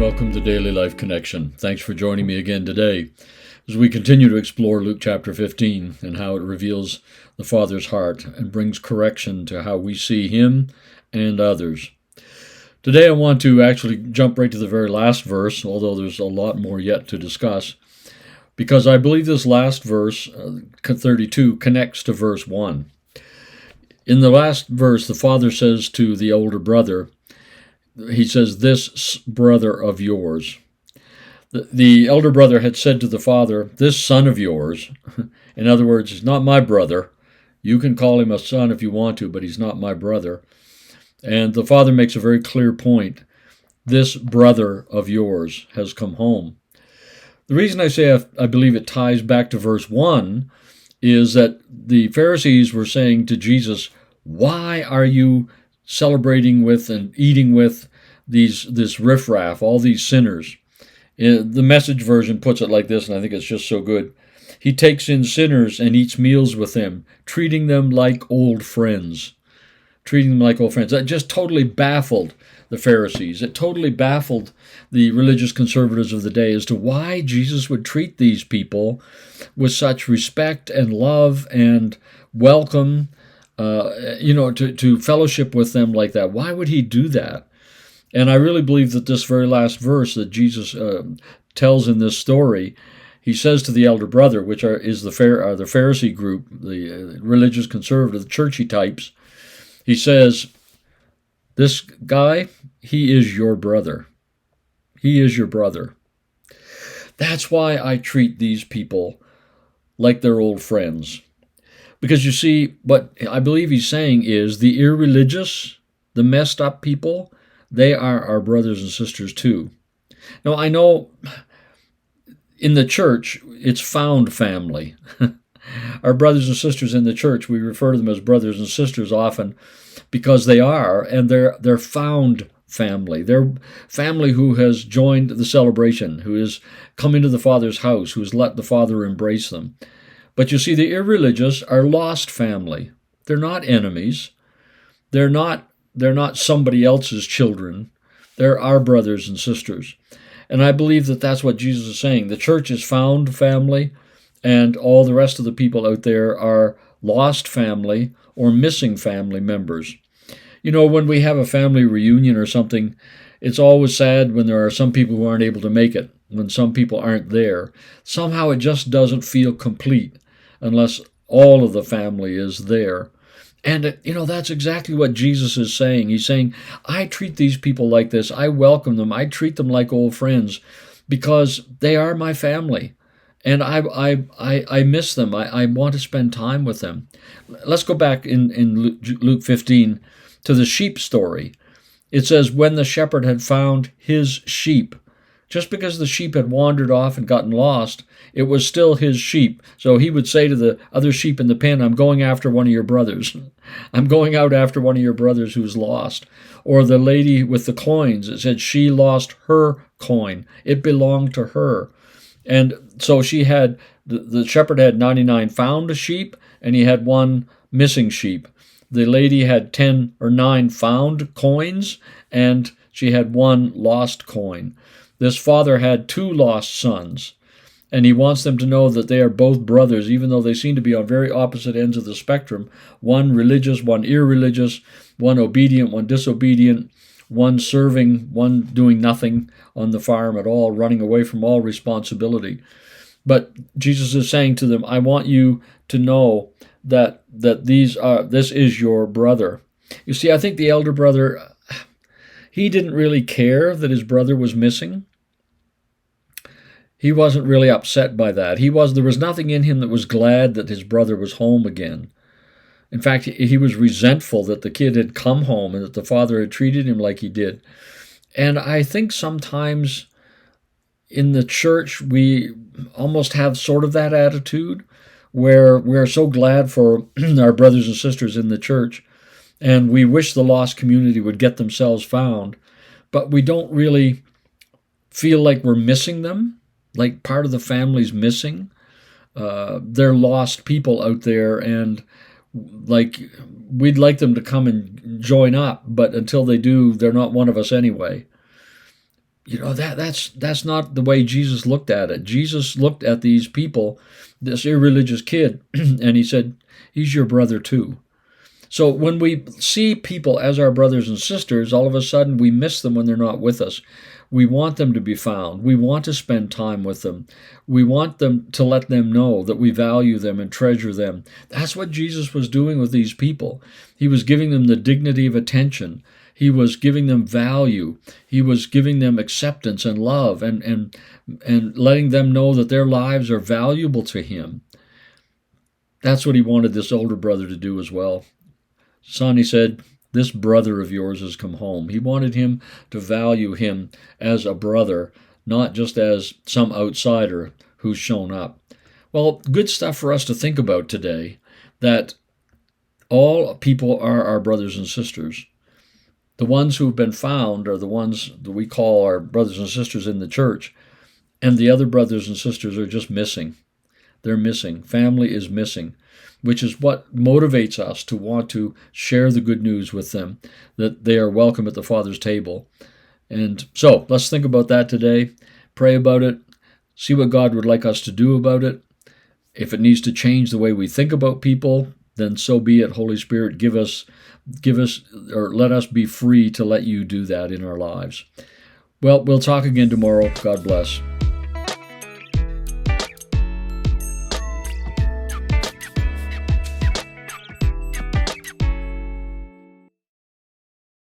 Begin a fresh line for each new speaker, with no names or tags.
welcome to Daily Life Connection. Thanks for joining me again today as we continue to explore Luke chapter 15 and how it reveals the Father's heart and brings correction to how we see Him and others. Today I want to actually jump right to the very last verse, although there's a lot more yet to discuss, because I believe this last verse, 32, connects to verse 1. In the last verse, the Father says to the older brother, he says, "This brother of yours." The elder brother had said to the father, "This son of yours," in other words, he's not my brother. You can call him a son if you want to, but he's not my brother. And the father makes a very clear point. This brother of yours has come home. The reason I say I believe it ties back to verse 1 is that the Pharisees were saying to Jesus, "Why are you celebrating with and eating with this riffraff, all these sinners?" The Message version puts it like this, and I think it's just so good. He takes in sinners and eats meals with them, treating them like old friends. Treating them like old friends. That just totally baffled the Pharisees. It totally baffled the religious conservatives of the day as to why Jesus would treat these people with such respect and love and welcome, to fellowship with them like that. Why would he do that? And I really believe that this very last verse that Jesus tells in this story, he says to the elder brother, which is the Pharisee group, the religious conservative, the churchy types, he says, "This guy, he is your brother. He is your brother. That's why I treat these people like they're old friends." Because you see, what I believe he's saying is the irreligious, the messed up people, they are our brothers and sisters too. Now, I know in the church, it's found family. Our brothers and sisters in the church, we refer to them as brothers and sisters often because they are, and they're found family. They're family who has joined the celebration, who has come into the Father's house, who has let the Father embrace them. But you see, the irreligious are lost family. They're not enemies. They're not somebody else's children. They're our brothers and sisters. And I believe that that's what Jesus is saying. The church is found family, and all the rest of the people out there are lost family or missing family members. You know, when we have a family reunion or something, it's always sad when there are some people who aren't able to make it, when some people aren't there. Somehow it just doesn't feel complete unless all of the family is there. And, that's exactly what Jesus is saying. He's saying, I treat these people like this. I welcome them. I treat them like old friends because they are my family. And I miss them. I want to spend time with them. Let's go back in Luke 15 to the sheep story. It says, when the shepherd had found his sheep, just because the sheep had wandered off and gotten lost, it was still his sheep. So he would say to the other sheep in the pen, I'm going after one of your brothers. I'm going out after one of your brothers who's lost. Or the lady with the coins, it said she lost her coin. It belonged to her. And so the shepherd had 99 found sheep, and he had one missing sheep. The lady had 10 or 9 found coins, and she had one lost coin. This father had 2 lost sons, and he wants them to know that they are both brothers, even though they seem to be on very opposite ends of the spectrum. One religious, one irreligious, one obedient, one disobedient, one serving, one doing nothing on the farm at all, running away from all responsibility. But Jesus is saying to them, I want you to know that this is your brother. You see, I think the elder brother, he didn't really care that his brother was missing. He wasn't really upset by that. There was nothing in him that was glad that his brother was home again. In fact, he was resentful that the kid had come home and that the father had treated him like he did. And I think sometimes in the church we almost have sort of that attitude where we're so glad for our brothers and sisters in the church, and we wish the lost community would get themselves found, but we don't really feel like we're missing them, like part of the family's missing. They're lost people out there, and we'd like them to come and join up, but until they do, they're not one of us anyway. That's not the way Jesus looked at it. Jesus looked at these people, this irreligious kid, and he said, he's your brother too. So when we see people as our brothers and sisters, all of a sudden we miss them when they're not with us. We want them to be found. We want to spend time with them. We want them to let them know that we value them and treasure them. That's what Jesus was doing with these people. He was giving them the dignity of attention. He was giving them value. He was giving them acceptance and love and letting them know that their lives are valuable to him. That's what he wanted this older brother to do as well. Son, he said, this brother of yours has come home. He wanted him to value him as a brother, not just as some outsider who's shown up. Well, good stuff for us to think about today, that all people are our brothers and sisters. The ones who've been found are the ones that we call our brothers and sisters in the church, and the other brothers and sisters are just missing. They're missing. Family is missing, which is what motivates us to want to share the good news with them, that they are welcome at the Father's table. And so let's think about that today. Pray about it. See what God would like us to do about it. If it needs to change the way we think about people, then so be it. Holy Spirit, give us, or let us be free to let you do that in our lives. Well, we'll talk again tomorrow. God bless.